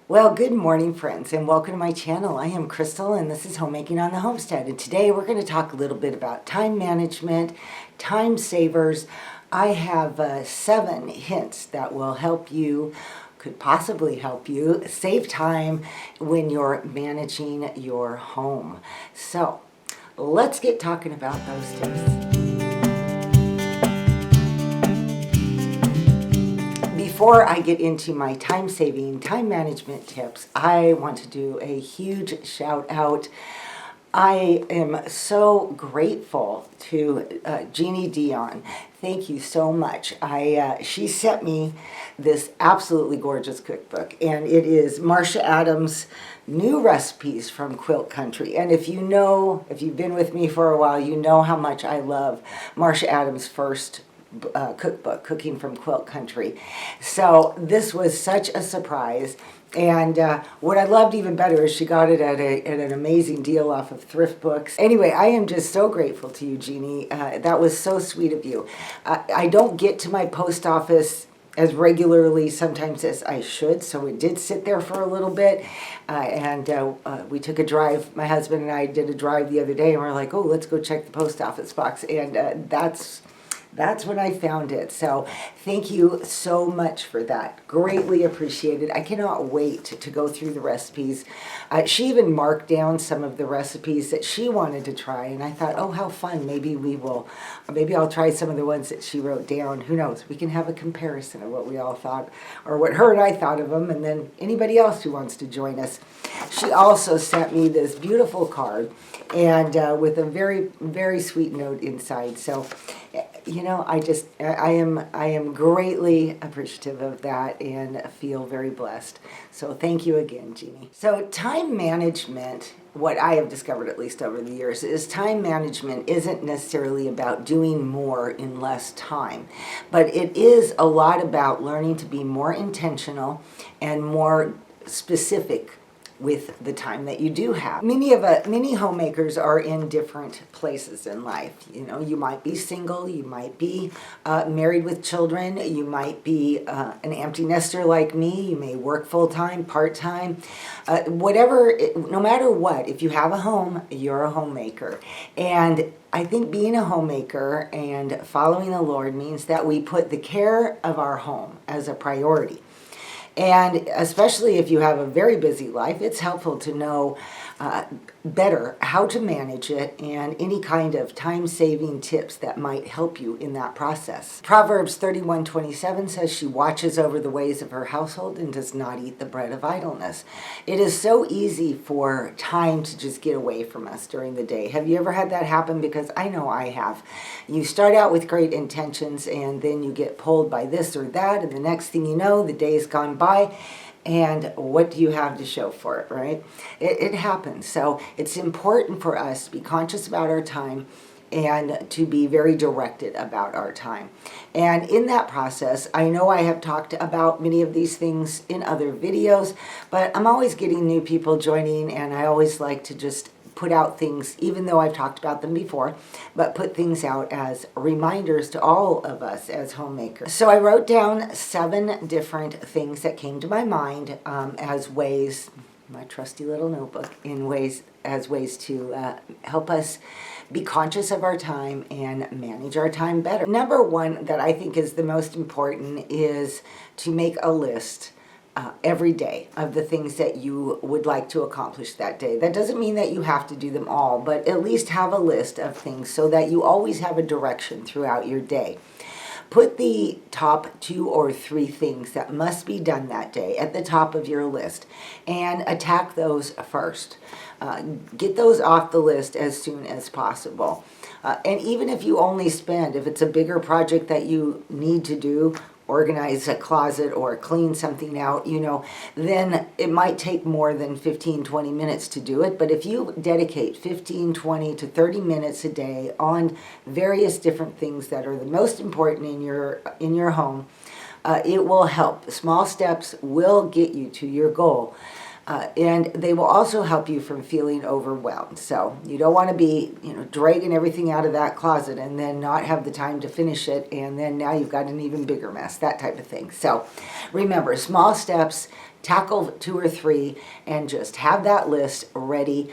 Well, good morning, friends, and welcome to my channel. I am Crystal, and this is Homemaking on the Homestead. And today we're going to talk a little bit about time management, time savers. I have 7 hints that will help you, could possibly help you, save time when you're managing your home. So let's get talking about those tips. Before I get into my time-saving, time management tips, I want to do a huge shout out. I am so grateful to Jeannie Dion. Thank you so much. She sent me this absolutely gorgeous cookbook, and it is Marsha Adams' new recipes from Quilt Country. And if you've been with me for a while, you know how much I love Marsha Adams' first cookbook, Cooking from Quilt Country. So this was such a surprise, and what I loved even better is she got it at an amazing deal off of Thrift Books. Anyway, I am just so grateful to you, Jeannie. That was so sweet of you. I don't get to my post office as regularly sometimes as I should, so it did sit there for a little bit, and we took a drive. My husband and I did a drive the other day, and we're like, oh, let's go check the post office box, and that's when I found it. So thank you so much for that. Greatly appreciated. I cannot wait to go through the recipes. She even marked down some of the recipes that she wanted to try, and I thought, oh, how fun. Maybe I'll try some of the ones that she wrote down. Who knows? We can have a comparison of what we all thought, or what her and I thought of them, and then anybody else who wants to join us. She also sent me this beautiful card, and with a very, very sweet note inside. So, you know, I am greatly appreciative of that and feel very blessed. So thank you again, Jeannie. So time management, what I have discovered at least over the years, is time management isn't necessarily about doing more in less time, but it is a lot about learning to be more intentional and more specific with the time that you do have. Many homemakers are in different places in life. You know, you might be single, you might be married with children, you might be an empty nester like me, you may work full-time, part-time, no matter what, if you have a home, you're a homemaker. And I think being a homemaker and following the Lord means that we put the care of our home as a priority. And especially if you have a very busy life, it's helpful to know better how to manage it and any kind of time-saving tips that might help you in that process. Proverbs 31:27 says, she watches over the ways of her household and does not eat the bread of idleness. It is so easy for time to just get away from us during the day. Have you ever had that happen? Because I know I have. You start out with great intentions, and then you get pulled by this or that, and the next thing you know, the day's gone by, and what do you have to show for it, right? It happens. So it's important for us to be conscious about our time and to be very directed about our time. And in that process, I know I have talked about many of these things in other videos, but I'm always getting new people joining, and I always like to just put out things, even though I've talked about them before, but put things out as reminders to all of us as homemakers. So I wrote down 7 different things that came to my mind as ways, my trusty little notebook, as ways to help us be conscious of our time and manage our time better. Number 1 that I think is the most important is to make a list every day of the things that you would like to accomplish that day. That doesn't mean that you have to do them all, but at least have a list of things so that you always have a direction throughout your day. Put the top 2 or 3 things that must be done that day at the top of your list and attack those first. Get those off the list as soon as possible. And even if you only if it's a bigger project that you need to do, organize a closet or clean something out, then it might take more than 15-20 minutes to do it. But if you dedicate 15, 20 to 30 minutes a day on various different things that are the most important in your home, it will help. Small steps will get you to your goal. And they will also help you from feeling overwhelmed. So you don't want to be, dragging everything out of that closet and then not have the time to finish it, and then now you've got an even bigger mess, that type of thing. So remember, small steps tackle 2 or 3 and just have that list ready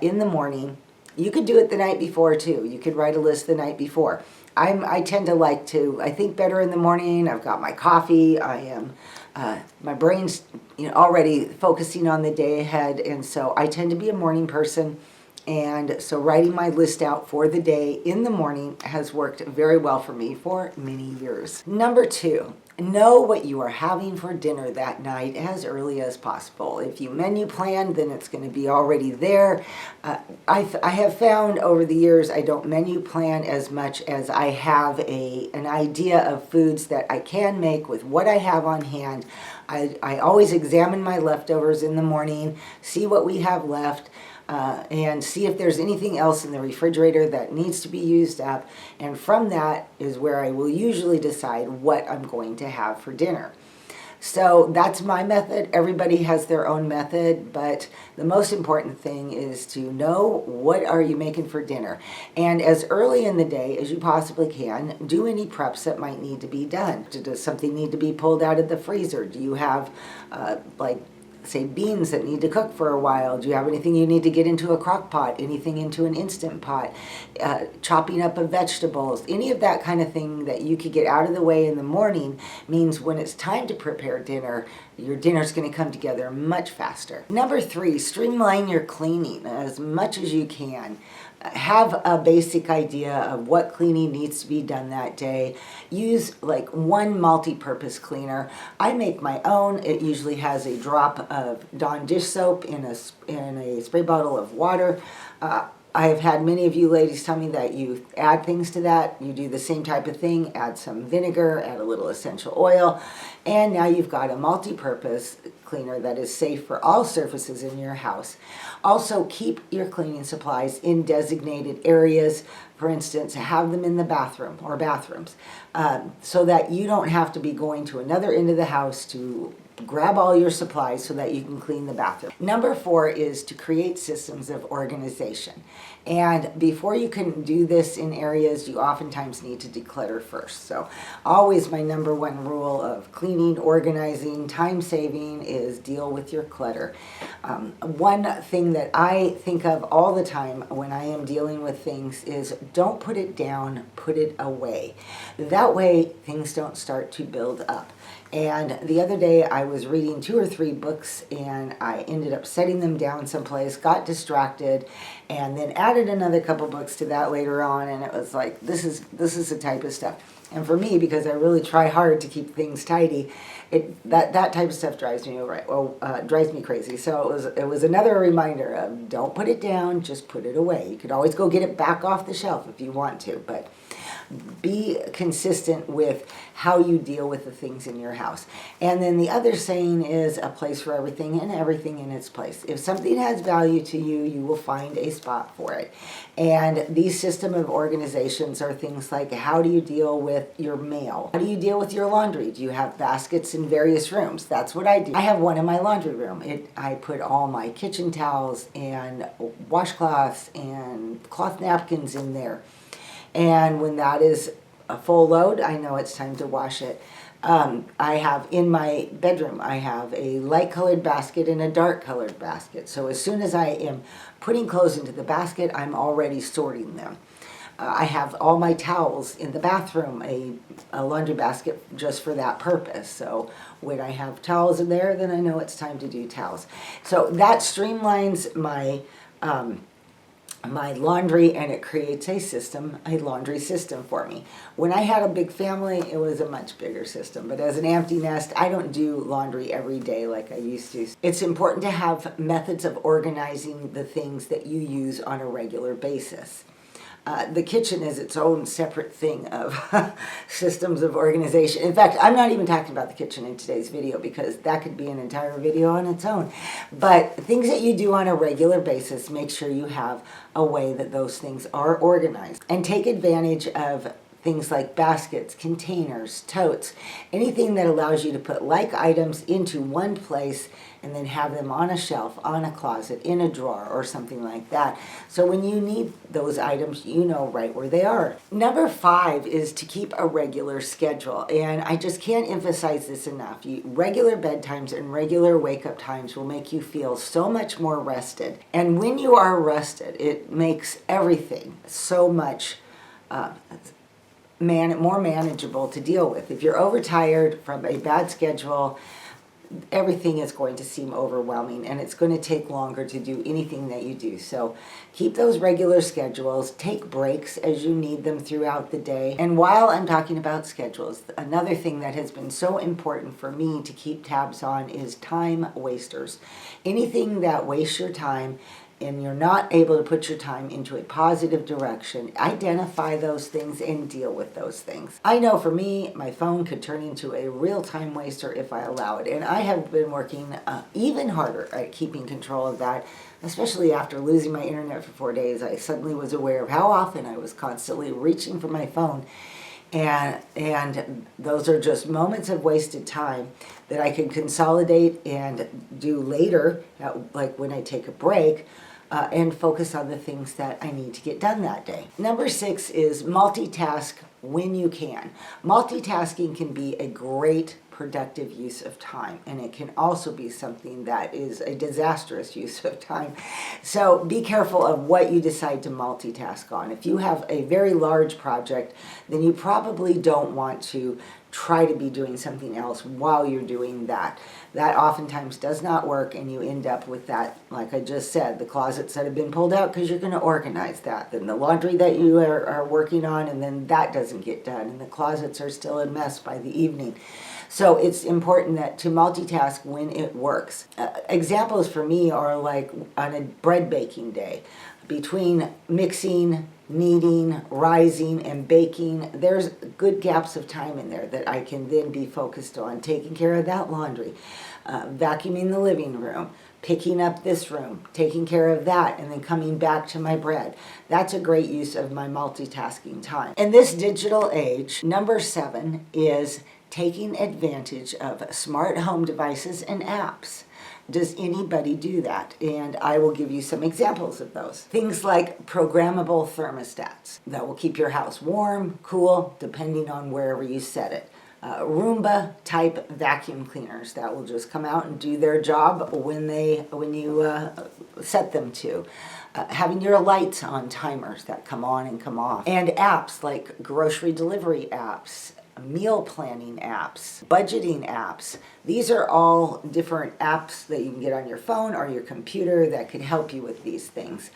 in the morning. You could do it the night before too. You could write a list the night before. I tend to I think better in the morning. I've got my coffee. My brain's already focusing on the day ahead, and so I tend to be a morning person. And so writing my list out for the day in the morning has worked very well for me for many years. Number 2, know what you are having for dinner that night as early as possible. If you menu plan, then it's going to be already there. I have found over the years I don't menu plan as much as I have an idea of foods that I can make with what I have on hand. I always examine my leftovers in the morning, see what we have left, and see if there's anything else in the refrigerator that needs to be used up. And from that is where I will usually decide what I'm going to have for dinner. So that's my method. Everybody has their own method, but the most important thing is to know what are you making for dinner. And as early in the day as you possibly can, do any preps that might need to be done. Does something need to be pulled out of the freezer? Do you have say beans that need to cook for a while? Do you have anything you need to get into a crock pot, anything into an instant pot, chopping up of vegetables, any of that kind of thing that you could get out of the way in the morning means when it's time to prepare dinner, your dinner's going to come together much faster. Number 3, streamline your cleaning as much as you can. Have a basic idea of what cleaning needs to be done that day. Use one multi-purpose cleaner. I make my own. It usually has a drop of Dawn dish soap in a spray bottle of water. I have had many of you ladies tell me that you add things to that. You do the same type of thing, add some vinegar, add a little essential oil, and now you've got a multi-purpose cleaner that is safe for all surfaces in your house. Also, keep your cleaning supplies in designated areas. For instance, have them in the bathroom or bathrooms so that you don't have to be going to another end of the house to grab all your supplies so that you can clean the bathroom. Number 4 is to create systems of organization. And before you can do this in areas, you oftentimes need to declutter first. So always my number 1 rule of cleaning, organizing, time saving is deal with your clutter. One thing that I think of all the time when I am dealing with things is don't put it down, put it away. That way things don't start to build up. And the other day I was reading 2 or 3 books and I ended up setting them down someplace, got distracted, and then added another couple books to that later on, and it was like, this is the type of stuff. And for me, because I really try hard to keep things tidy, that type of stuff drives me crazy. So it was another reminder of don't put it down, just put it away. You could always go get it back off the shelf if you want to, but be consistent with how you deal with the things in your house. And then the other saying is a place for everything and everything in its place. If something has value to you, you will find a spot for it. And these system of organizations are things like, how do you deal with your mail? How do you deal with your laundry? Do you have baskets in various rooms? That's what I do. I have one in my laundry room. I put all my kitchen towels and washcloths and cloth napkins in there. And when that is a full load, I know it's time to wash it. I have in my bedroom, I have a light colored basket and a dark colored basket. So as soon as I am putting clothes into the basket, I'm already sorting them. I have all my towels in the bathroom, a laundry basket just for that purpose. So when I have towels in there, then I know it's time to do towels. So that streamlines my laundry, and it creates a laundry system for me. When I had a big family, it was a much bigger system, but as an empty nest, I don't do laundry every day like I used to. It's important to have methods of organizing the things that you use on a regular basis. The kitchen is its own separate thing of systems of organization. In fact, I'm not even talking about the kitchen in today's video because that could be an entire video on its own. But things that you do on a regular basis, make sure you have a way that those things are organized. And take advantage of things like baskets, containers, totes, anything that allows you to put like items into one place and then have them on a shelf, on a closet, in a drawer, or something like that. So when you need those items, you know right where they are. Number 5 is to keep a regular schedule. And I just can't emphasize this enough. Regular bedtimes and regular wake-up times will make you feel so much more rested. And when you are rested, it makes everything so much more manageable to deal with. If you're overtired from a bad schedule, everything is going to seem overwhelming, and it's going to take longer to do anything that you do. So keep those regular schedules, take breaks as you need them throughout the day. And while I'm talking about schedules, another thing that has been so important for me to keep tabs on is time wasters. Anything that wastes your time and you're not able to put your time into a positive direction, identify those things and deal with those things. I know for me, my phone could turn into a real time waster if I allow it. And I have been working even harder at keeping control of that, especially after losing my internet for 4 days. I suddenly was aware of how often I was constantly reaching for my phone. And those are just moments of wasted time that I can consolidate and do later, like when I take a break, and focus on the things that I need to get done that day. Number 6 is multitask when you can. Multitasking can be a great productive use of time, and it can also be something that is a disastrous use of time. So be careful of what you decide to multitask on. If you have a very large project, then you probably don't want to try to be doing something else while you're doing that. That oftentimes does not work, and you end up with that, like I just said, the closets that have been pulled out because you're going to organize that, then the laundry that you are working on, and then that doesn't get done, and the closets are still a mess by the evening. So it's important that to multitask when it works. Examples for me are like on a bread baking day. Between mixing, kneading, rising, and baking, there's good gaps of time in there that I can then be focused on taking care of that laundry, vacuuming the living room, picking up this room, taking care of that, and then coming back to my bread. That's a great use of my multitasking time. In this digital age, number 7 is taking advantage of smart home devices and apps. Does anybody do that? And I will give you some examples of those. Things like programmable thermostats that will keep your house warm, cool, depending on wherever you set it. Roomba type vacuum cleaners that will just come out and do their job when you set them to. Having your lights on timers that come on and come off. And apps like grocery delivery apps, meal planning apps, budgeting apps. These are all different apps that you can get on your phone or your computer that can help you with these things.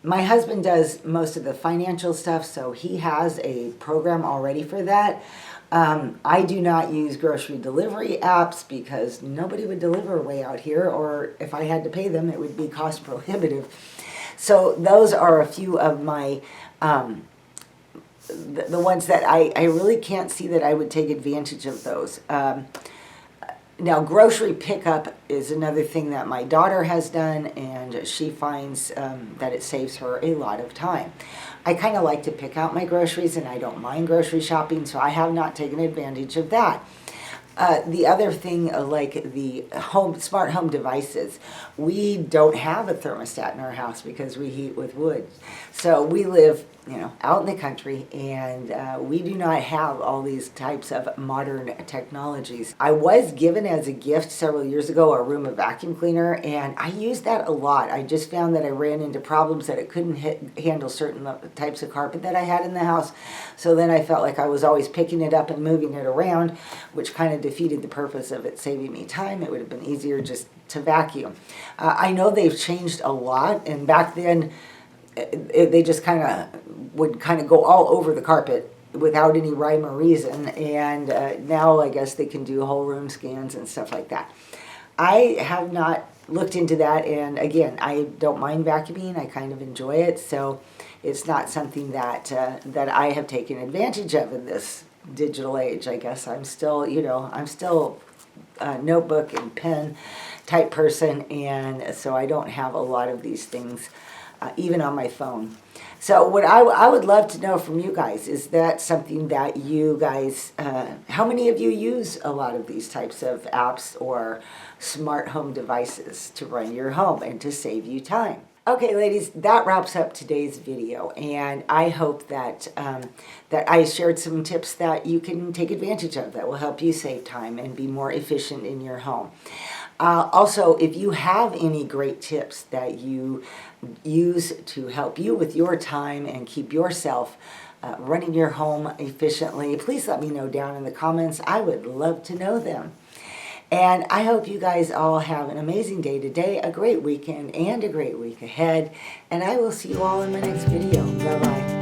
My husband does most of the financial stuff, so he has a program already for that. I do not use grocery delivery apps because nobody would deliver way out here, or if I had to pay them, it would be cost prohibitive. So those are a few of my the ones that I really can't see that I would take advantage of those. Now, grocery pickup is another thing that my daughter has done, and she finds that it saves her a lot of time. I kind of like to pick out my groceries, and I don't mind grocery shopping, so I have not taken advantage of that. The other thing, like the smart home devices, we don't have a thermostat in our house because we heat with wood. So we live, out in the country, and we do not have all these types of modern technologies. I was given as a gift several years ago a Roomba vacuum cleaner, and I used that a lot. I just found that I ran into problems that it couldn't handle certain types of carpet that I had in the house. So then I felt like I was always picking it up and moving it around, which kind of defeated the purpose of it saving me time. It would have been easier just to vacuum. I know they've changed a lot, and back then they just would go all over the carpet without any rhyme or reason, and now I guess they can do whole room scans and stuff like that. I have not looked into that, and again, I don't mind vacuuming. I kind of enjoy it, so it's not something that I have taken advantage of in this digital age. I guess I'm still a notebook and pen type person, and so I don't have a lot of these things even on my phone. So what I would love to know from you guys, is that something that you guys, how many of you use a lot of these types of apps or smart home devices to run your home and to save you time? Okay, ladies, that wraps up today's video, and I hope that that I shared some tips that you can take advantage of that will help you save time and be more efficient in your home. Also, if you have any great tips that you use to help you with your time and keep yourself running your home efficiently, please let me know down in the comments. I would love to know them. And I hope you guys all have an amazing day today, a great weekend, and a great week ahead. And I will see you all in my next video. Bye-bye.